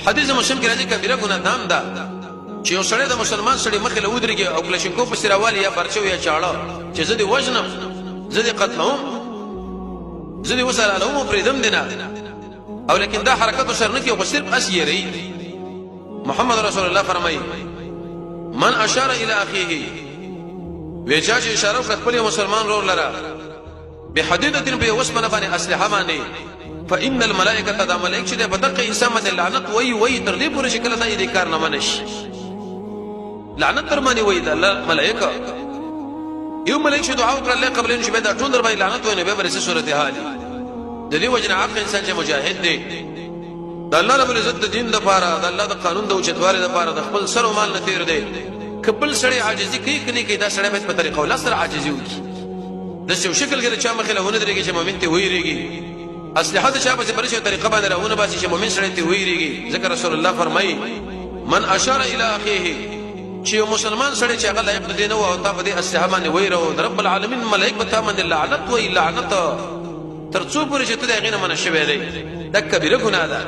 حدیث مسلم کې راځي کبیره ګناه دام ده چې یو سړی د مسلمان سړی مخې له ودرېږي او کلشینکوف پسې راوالي یا برچو یا چاړه چې زه دې وژنم زه دې قتلوم زه دې وسلالوم او پرېږدم دې نه او لیکن دا حرکت ورسره نه کوي خو صرف اس یېروي محمد رسول الله فرمایي من اشار الى اخيه وی چا چې اشاره وکړه خپل مسلمان ورور لره بحدیدة په وسمنه باندې اسلحه باندې فإن الملائكة دا ملائک چې په دغه انسان باندې لعنت وای تر دې پورې چې کله دا دې کار نه منش لعنت تر باندې وای دا ملائکه یو ملائک چې دعا وکړه الله قبل ان شبه دا ټول در باندې لعنت وای نه به ورسې صورت حال د دې وجنه عقل انسان چې مجاهد دی د الله رب العزت د دین لپاره د الله د قانون د اوچتوالي لپاره د خپل سر او مال نه تیر دی کبل سړی عاجزي کوي کني کې دا سړی په طریقه ول سره عاجزي وکړي د څه شکل کې چې مخه له ونه درېږي چې مؤمن ته ویریږي اسلحه د شابه په برشه طریقه باندې راونه باسي چې مؤمن سره ته ویریږي ذکر رسول الله فرمایي من اشار الى اخيه چې مسلمان سره چې هغه لایق دي نه او تا په دې اسلحه باندې ویرو رب العالمین ملائکه ته باندې لعنت وی لعنت تر څو پورې چې ته دغه نه منشوي دی دا کبیره ګناه ده